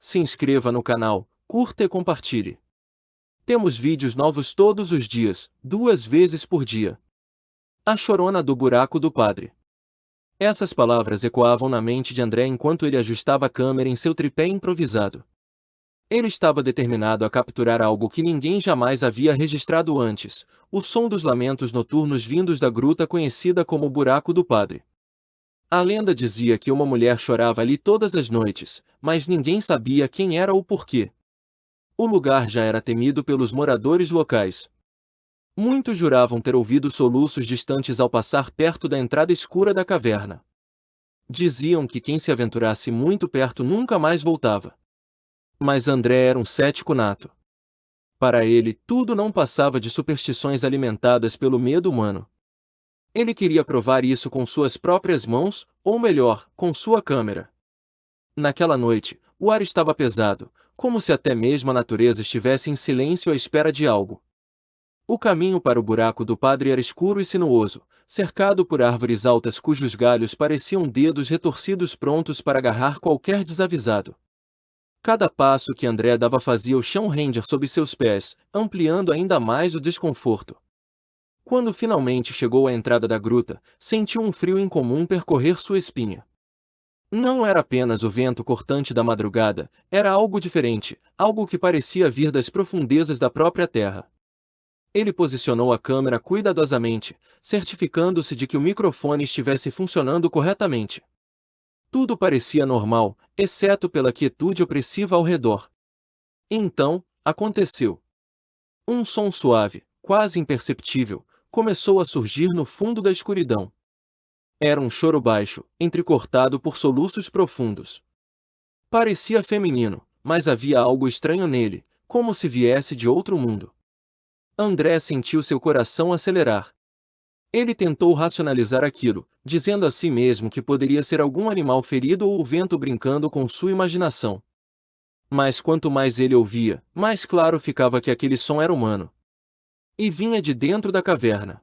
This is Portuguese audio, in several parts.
se inscreva no canal, curta e compartilhe. Temos vídeos novos todos os dias, 2 vezes por dia. A Chorona do Buraco do Padre. Essas palavras ecoavam na mente de André enquanto ele ajustava a câmera em seu tripé improvisado. Ele estava determinado a capturar algo que ninguém jamais havia registrado antes, o som dos lamentos noturnos vindos da gruta conhecida como Buraco do Padre. A lenda dizia que uma mulher chorava ali todas as noites, mas ninguém sabia quem era ou porquê. O lugar já era temido pelos moradores locais. Muitos juravam ter ouvido soluços distantes ao passar perto da entrada escura da caverna. Diziam que quem se aventurasse muito perto nunca mais voltava. Mas André era um cético nato. Para ele, tudo não passava de superstições alimentadas pelo medo humano. Ele queria provar isso com suas próprias mãos, ou melhor, com sua câmera. Naquela noite, o ar estava pesado, como se até mesmo a natureza estivesse em silêncio à espera de algo. O caminho para o Buraco do Padre era escuro e sinuoso, cercado por árvores altas cujos galhos pareciam dedos retorcidos prontos para agarrar qualquer desavisado. Cada passo que André dava fazia o chão render sob seus pés, ampliando ainda mais o desconforto. Quando finalmente chegou à entrada da gruta, sentiu um frio incomum percorrer sua espinha. Não era apenas o vento cortante da madrugada, era algo diferente, algo que parecia vir das profundezas da própria terra. Ele posicionou a câmera cuidadosamente, certificando-se de que o microfone estivesse funcionando corretamente. Tudo parecia normal, exceto pela quietude opressiva ao redor. Então, aconteceu. Um som suave, quase imperceptível, começou a surgir no fundo da escuridão. Era um choro baixo, entrecortado por soluços profundos. Parecia feminino, mas havia algo estranho nele, como se viesse de outro mundo. André sentiu seu coração acelerar. Ele tentou racionalizar aquilo, dizendo a si mesmo que poderia ser algum animal ferido ou o vento brincando com sua imaginação. Mas quanto mais ele ouvia, mais claro ficava que aquele som era humano. E vinha de dentro da caverna.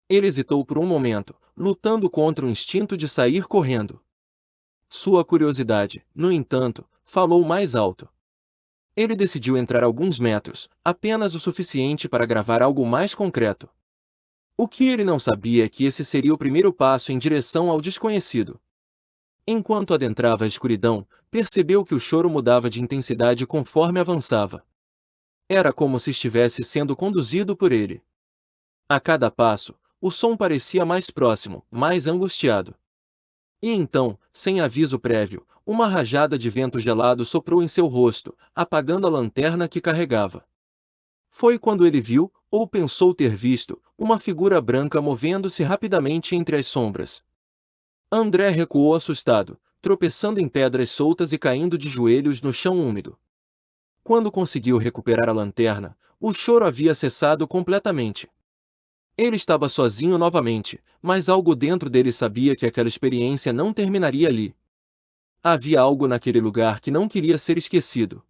Ele hesitou por um momento, lutando contra o instinto de sair correndo. Sua curiosidade, no entanto, falou mais alto. Ele decidiu entrar alguns metros, apenas o suficiente para gravar algo mais concreto. O que ele não sabia é que esse seria o primeiro passo em direção ao desconhecido. Enquanto adentrava a escuridão, percebeu que o choro mudava de intensidade conforme avançava. Era como se estivesse sendo conduzido por ele. A cada passo, o som parecia mais próximo, mais angustiado. E então, sem aviso prévio, uma rajada de vento gelado soprou em seu rosto, apagando a lanterna que carregava. Foi quando ele viu, ou pensou ter visto, uma figura branca movendo-se rapidamente entre as sombras. André recuou assustado, tropeçando em pedras soltas e caindo de joelhos no chão úmido. Quando conseguiu recuperar a lanterna, o choro havia cessado completamente. Ele estava sozinho novamente, mas algo dentro dele sabia que aquela experiência não terminaria ali. Havia algo naquele lugar que não queria ser esquecido.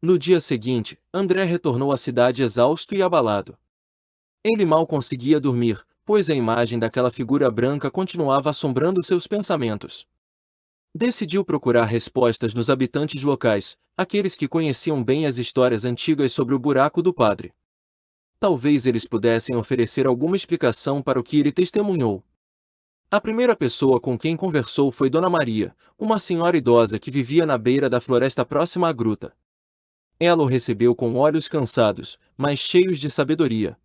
No dia seguinte, André retornou à cidade exausto e abalado. Ele mal conseguia dormir, pois a imagem daquela figura branca continuava assombrando seus pensamentos. Decidiu procurar respostas nos habitantes locais, aqueles que conheciam bem as histórias antigas sobre o Buraco do Padre. Talvez eles pudessem oferecer alguma explicação para o que ele testemunhou. A primeira pessoa com quem conversou foi Dona Maria, uma senhora idosa que vivia na beira da floresta próxima à gruta. Ela o recebeu com olhos cansados, mas cheios de sabedoria.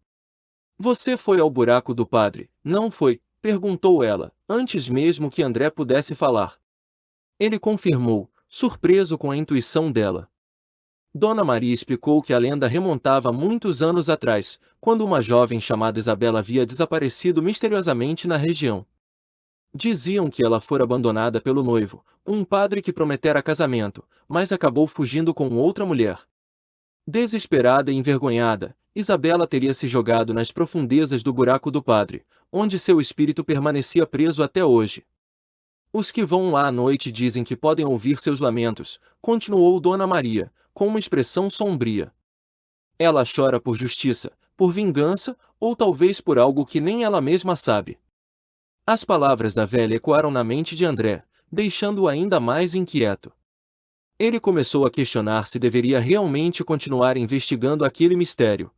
"Você foi ao Buraco do Padre, não foi?", perguntou ela, antes mesmo que André pudesse falar. Ele confirmou, surpreso com a intuição dela. Dona Maria explicou que a lenda remontava muitos anos atrás, quando uma jovem chamada Isabela havia desaparecido misteriosamente na região. Diziam que ela fora abandonada pelo noivo, um padre que prometera casamento, mas acabou fugindo com outra mulher. Desesperada e envergonhada, Isabela teria se jogado nas profundezas do Buraco do Padre, onde seu espírito permanecia preso até hoje. "Os que vão lá à noite dizem que podem ouvir seus lamentos", continuou Dona Maria, com uma expressão sombria. "Ela chora por justiça, por vingança, ou talvez por algo que nem ela mesma sabe." As palavras da velha ecoaram na mente de André, deixando-o ainda mais inquieto. Ele começou a questionar se deveria realmente continuar investigando aquele mistério.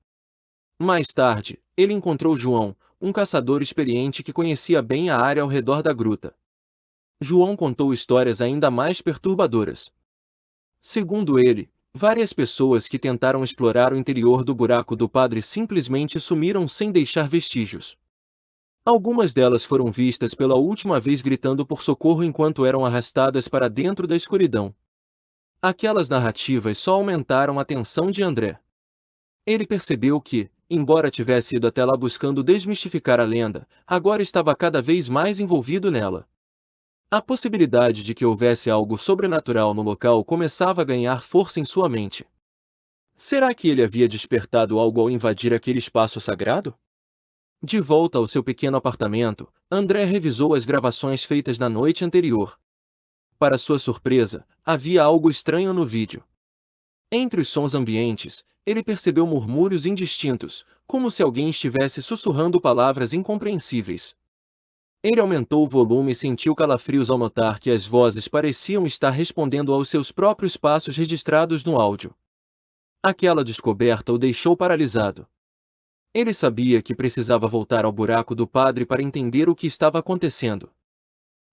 Mais tarde, ele encontrou João, um caçador experiente que conhecia bem a área ao redor da gruta. João contou histórias ainda mais perturbadoras. Segundo ele, várias pessoas que tentaram explorar o interior do buraco do padre simplesmente sumiram sem deixar vestígios. Algumas delas foram vistas pela última vez gritando por socorro enquanto eram arrastadas para dentro da escuridão. Aquelas narrativas só aumentaram a tensão de André. Ele percebeu que, embora tivesse ido até lá buscando desmistificar a lenda, agora estava cada vez mais envolvido nela. A possibilidade de que houvesse algo sobrenatural no local começava a ganhar força em sua mente. Será que ele havia despertado algo ao invadir aquele espaço sagrado? De volta ao seu pequeno apartamento, André revisou as gravações feitas na noite anterior. Para sua surpresa, havia algo estranho no vídeo. Entre os sons ambientes, ele percebeu murmúrios indistintos, como se alguém estivesse sussurrando palavras incompreensíveis. Ele aumentou o volume e sentiu calafrios ao notar que as vozes pareciam estar respondendo aos seus próprios passos registrados no áudio. Aquela descoberta o deixou paralisado. Ele sabia que precisava voltar ao buraco do padre para entender o que estava acontecendo.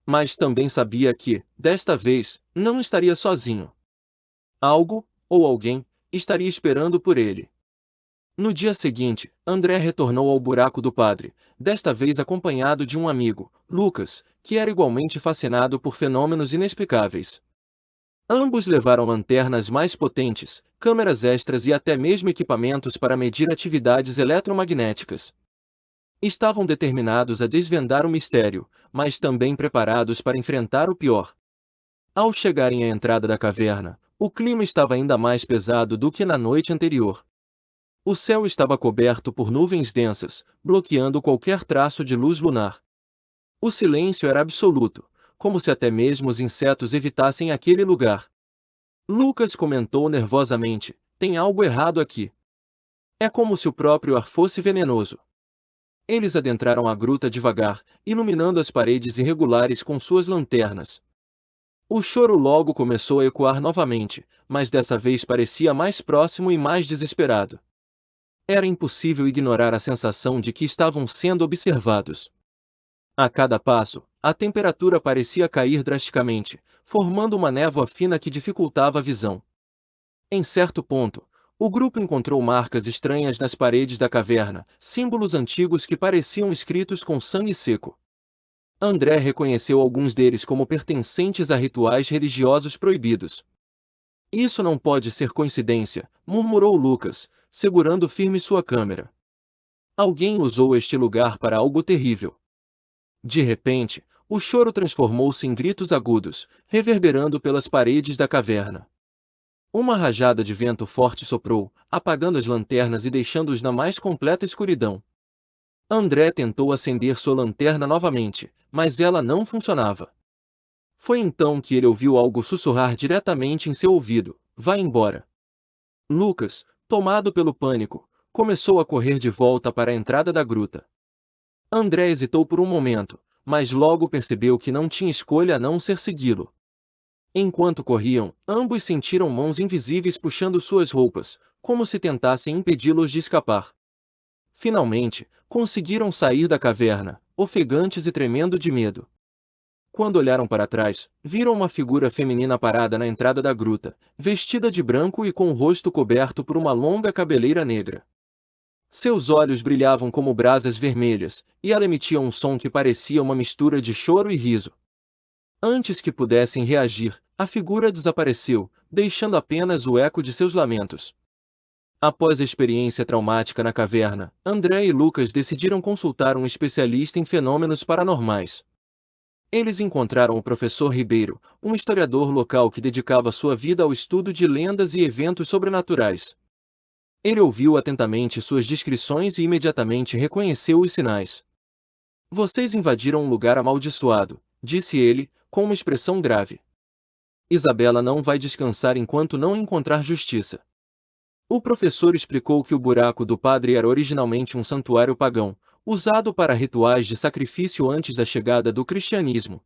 Mas também sabia que, desta vez, não estaria sozinho. Algo, ou alguém, estaria esperando por ele. No dia seguinte, André retornou ao buraco do padre, desta vez acompanhado de um amigo, Lucas, que era igualmente fascinado por fenômenos inexplicáveis. Ambos levaram lanternas mais potentes, câmeras extras e até mesmo equipamentos para medir atividades eletromagnéticas. Estavam determinados a desvendar o mistério, mas também preparados para enfrentar o pior. Ao chegarem à entrada da caverna, o clima estava ainda mais pesado do que na noite anterior. O céu estava coberto por nuvens densas, bloqueando qualquer traço de luz lunar. O silêncio era absoluto, como se até mesmo os insetos evitassem aquele lugar. Lucas comentou nervosamente: "Tem algo errado aqui. É como se o próprio ar fosse venenoso." Eles adentraram a gruta devagar, iluminando as paredes irregulares com suas lanternas. O choro logo começou a ecoar novamente, mas dessa vez parecia mais próximo e mais desesperado. Era impossível ignorar a sensação de que estavam sendo observados. A cada passo, a temperatura parecia cair drasticamente, formando uma névoa fina que dificultava a visão. Em certo ponto, o grupo encontrou marcas estranhas nas paredes da caverna, símbolos antigos que pareciam escritos com sangue seco. André reconheceu alguns deles como pertencentes a rituais religiosos proibidos. "Isso não pode ser coincidência", murmurou Lucas, segurando firme sua câmera. "Alguém usou este lugar para algo terrível." De repente, o choro transformou-se em gritos agudos, reverberando pelas paredes da caverna. Uma rajada de vento forte soprou, apagando as lanternas e deixando-os na mais completa escuridão. André tentou acender sua lanterna novamente, mas ela não funcionava. Foi então que ele ouviu algo sussurrar diretamente em seu ouvido: "Vá embora." Lucas, tomado pelo pânico, começou a correr de volta para a entrada da gruta. André hesitou por um momento, mas logo percebeu que não tinha escolha a não ser segui-lo. Enquanto corriam, ambos sentiram mãos invisíveis puxando suas roupas, como se tentassem impedi-los de escapar. Finalmente, conseguiram sair da caverna, ofegantes e tremendo de medo. Quando olharam para trás, viram uma figura feminina parada na entrada da gruta, vestida de branco e com o rosto coberto por uma longa cabeleira negra. Seus olhos brilhavam como brasas vermelhas, e ela emitia um som que parecia uma mistura de choro e riso. Antes que pudessem reagir, a figura desapareceu, deixando apenas o eco de seus lamentos. Após a experiência traumática na caverna, André e Lucas decidiram consultar um especialista em fenômenos paranormais. Eles encontraram o professor Ribeiro, um historiador local que dedicava sua vida ao estudo de lendas e eventos sobrenaturais. Ele ouviu atentamente suas descrições e imediatamente reconheceu os sinais. "Vocês invadiram um lugar amaldiçoado", disse ele, com uma expressão grave. "Isabela não vai descansar enquanto não encontrar justiça." O professor explicou que o buraco do padre era originalmente um santuário pagão, usado para rituais de sacrifício antes da chegada do cristianismo.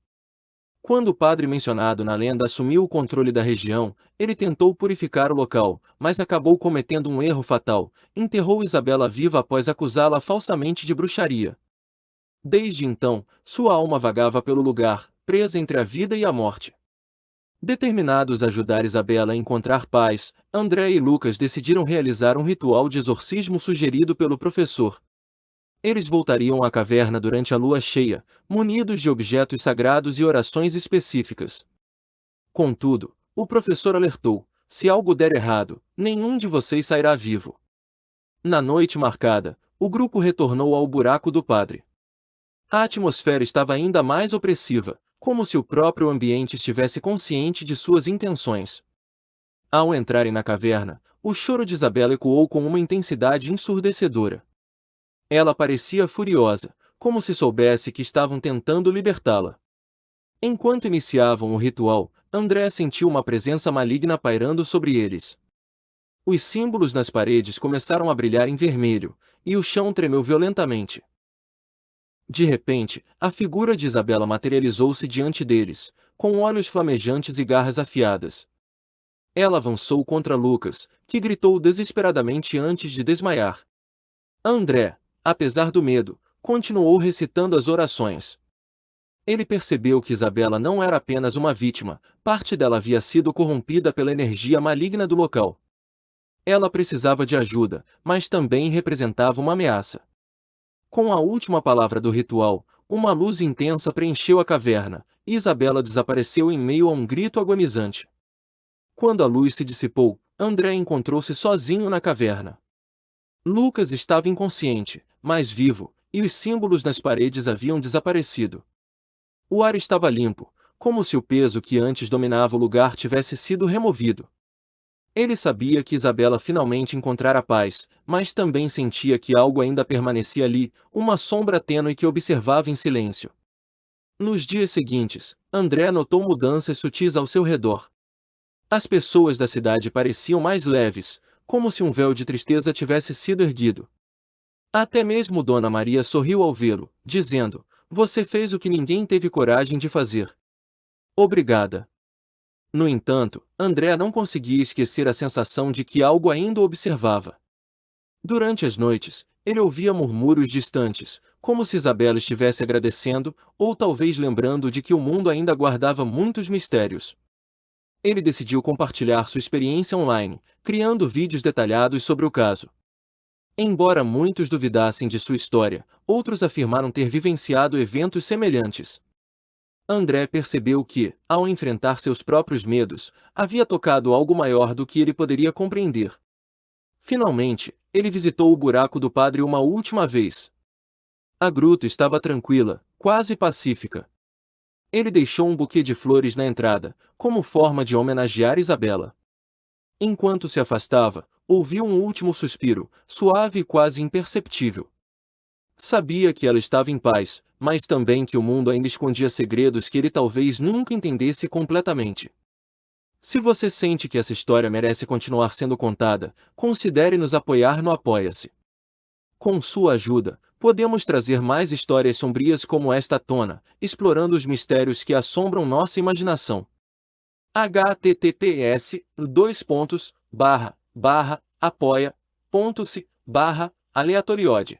Quando o padre mencionado na lenda assumiu o controle da região, ele tentou purificar o local, mas acabou cometendo um erro fatal: enterrou Isabela viva após acusá-la falsamente de bruxaria. Desde então, sua alma vagava pelo lugar, presa entre a vida e a morte. Determinados a ajudar Isabela a encontrar paz, André e Lucas decidiram realizar um ritual de exorcismo sugerido pelo professor. Eles voltariam à caverna durante a lua cheia, munidos de objetos sagrados e orações específicas. Contudo, o professor alertou: se algo der errado, nenhum de vocês sairá vivo. Na noite marcada, o grupo retornou ao buraco do padre. A atmosfera estava ainda mais opressiva, como se o próprio ambiente estivesse consciente de suas intenções. Ao entrarem na caverna, o choro de Isabela ecoou com uma intensidade ensurdecedora. Ela parecia furiosa, como se soubesse que estavam tentando libertá-la. Enquanto iniciavam o ritual, André sentiu uma presença maligna pairando sobre eles. Os símbolos nas paredes começaram a brilhar em vermelho, e o chão tremeu violentamente. De repente, a figura de Isabela materializou-se diante deles, com olhos flamejantes e garras afiadas. Ela avançou contra Lucas, que gritou desesperadamente antes de desmaiar. André, apesar do medo, continuou recitando as orações. Ele percebeu que Isabela não era apenas uma vítima, parte dela havia sido corrompida pela energia maligna do local. Ela precisava de ajuda, mas também representava uma ameaça. Com a última palavra do ritual, uma luz intensa preencheu a caverna, e Isabela desapareceu em meio a um grito agonizante. Quando a luz se dissipou, André encontrou-se sozinho na caverna. Lucas estava inconsciente, mas vivo, e os símbolos nas paredes haviam desaparecido. O ar estava limpo, como se o peso que antes dominava o lugar tivesse sido removido. Ele sabia que Isabela finalmente encontrara paz, mas também sentia que algo ainda permanecia ali, uma sombra tênue que observava em silêncio. Nos dias seguintes, André notou mudanças sutis ao seu redor. As pessoas da cidade pareciam mais leves, como se um véu de tristeza tivesse sido erguido. Até mesmo Dona Maria sorriu ao vê-lo, dizendo: "Você fez o que ninguém teve coragem de fazer. Obrigada." No entanto, André não conseguia esquecer a sensação de que algo ainda o observava. Durante as noites, ele ouvia murmúrios distantes, como se Isabela estivesse agradecendo, ou talvez lembrando de que o mundo ainda guardava muitos mistérios. Ele decidiu compartilhar sua experiência online, criando vídeos detalhados sobre o caso. Embora muitos duvidassem de sua história, outros afirmaram ter vivenciado eventos semelhantes. André percebeu que, ao enfrentar seus próprios medos, havia tocado algo maior do que ele poderia compreender. Finalmente, ele visitou o buraco do padre uma última vez. A gruta estava tranquila, quase pacífica. Ele deixou um buquê de flores na entrada, como forma de homenagear Isabela. Enquanto se afastava, ouviu um último suspiro, suave e quase imperceptível. Sabia que ela estava em paz, mas também que o mundo ainda escondia segredos que ele talvez nunca entendesse completamente. Se você sente que essa história merece continuar sendo contada, considere nos apoiar no Apoia-se. Com sua ajuda, podemos trazer mais histórias sombrias como esta à tona, explorando os mistérios que assombram nossa imaginação. https://apoia.se/aleatoriode